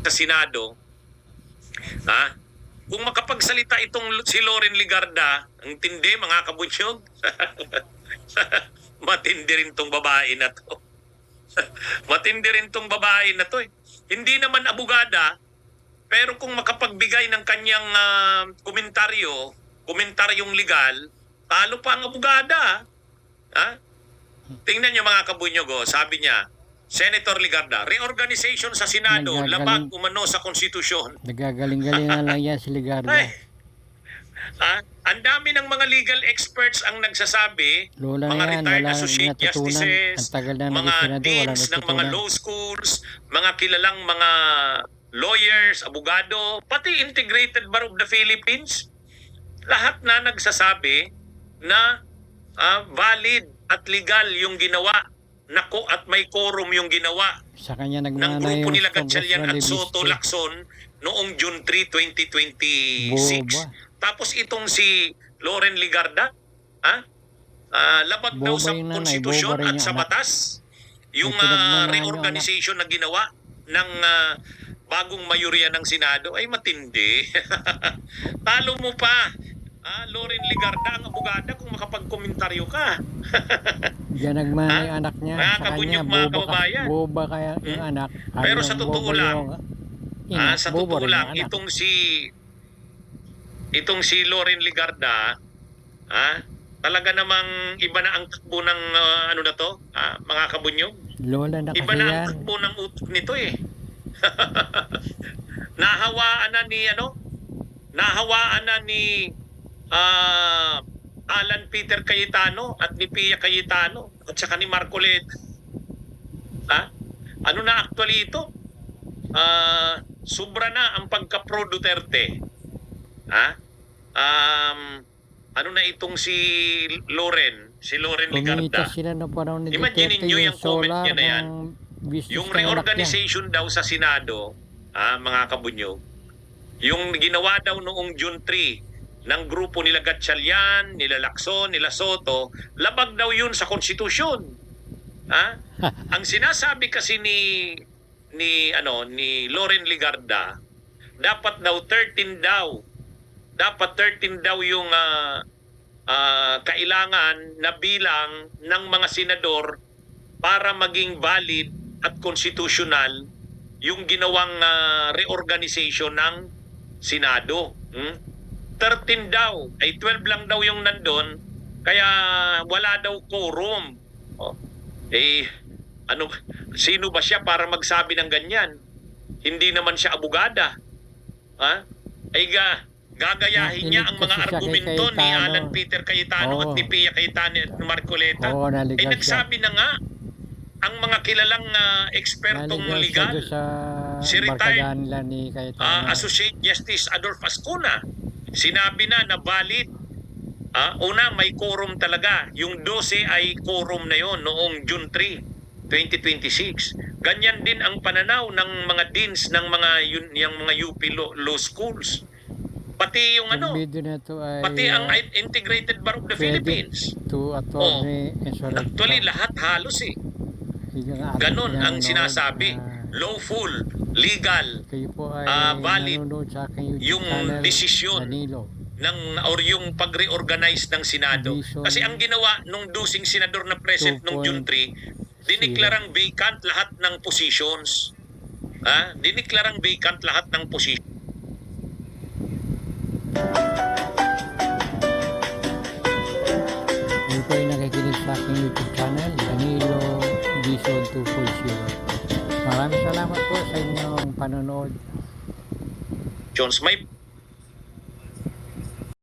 sa Senado, ha? Kung makapagsalita itong si Loren Ligarda, ang tindi mga kabutyog, matindi rin tong babae na to. Matindi rin tong babae na to eh. Hindi naman abogada, pero kung makapagbigay ng kanyang komentaryong legal, talo pa ang abogada. Ha? Tingnan niyo mga kabunyogo, sabi niya, Senator Ligarda, reorganization sa Senado, labag umano sa konstitusyon. Nagagaling-galing na lang yan si Ligarda. Ay, ang dami ng mga legal experts ang nagsasabi, Lola mga yan, retired wala associate natutunan. justices, Ang tagal na mga senador, deans ng mga law schools, mga kilalang mga lawyers, abogado, pati Integrated Bar of the Philippines, lahat na nagsasabi na valid at legal yung ginawa. Nako at may quorum yung ginawa sa kanya ng nagmana grupo yung nila Gatchalian at Congressman Soto Levisti. Lacson noong June 3, 2026. Boba. Tapos itong si Loren Ligarda, labag daw Boba sa yung nanay, konstitusyon boba rin at yung sa anak. batas yung pinagmanahan yung reorganization na ginawa ng bagong mayorya ng Senado ay matindi. Talo mo pa, Loren Ligarda, ang abogada, kung makapagkomentaryo ka. Diyan nagmana yung anak niya Mga sa kanya. kabunyog, mga kababayan. Boba kaya yung anak. Pero Ayaw sa yung totoo boba lang, yung ina, sa boba totoo rin lang, yung anak. itong si Loren Ligarda, talaga namang iba na ang takbo ng ano na to, mga kabunyog. Lola na Iba kasi na ang yan. takbo ng utok nito eh. Nahawaan na ni Alan Peter Cayetano at ni Pia Cayetano at saka ni Marcoleta. Ano na actually ito? Sobra na ang pagka-pro Duterte. Ano na itong si Loren Kumita Ligarda. sila no panahon ni Imagine Duterte niyo yung comment solar niya na yan. ng business Yung ng anak niya. reorganization daw sa Senado, mga kabunyog, yung ginawa daw noong June 3 ng grupo nila Gatchalian, nila Lacson, nila Soto, labag daw yun sa konstitusyon. Ang sinasabi kasi ni Loren Ligarda, dapat daw 13 daw yung kailangan na bilang ng mga senador para maging valid at constitutional yung ginawang reorganization ng Senado. 13 daw, ay 12 lang daw yung nandun, kaya wala daw quorum. Sino ba siya para magsabi ng ganyan? Hindi naman siya abogada. Gagayahin niya ang mga argumento ni Alan Peter Cayetano at ni Pia Cayetano at ni Marcoleta. Nagsabi na nga ang mga kilalang ekspertong legal, si retired Associate Justice Adolfo Ascuna, sinabi na valid. Una, may quorum talaga. Yung 12 ay quorum na yon noong June 3, 2026. Ganyan din ang pananaw ng mga deans ng mga UP law schools. Pati yung pati ang Integrated Bar of the Philippines. Actually, lahat halos eh. Ganon ang sinasabi. Lawful, legal, valid yung desisyon or yung pag-reorganize ng Senado. Kasi ang ginawa nung dusing senador na present nung June 3, diniklarang vacant lahat ng positions. Diniklarang vacant lahat ng positions. Kayo po ay nakikinig sa aking YouTube channel, Danilo Dizon 240. Maraming salamat po sa inyong panonood. May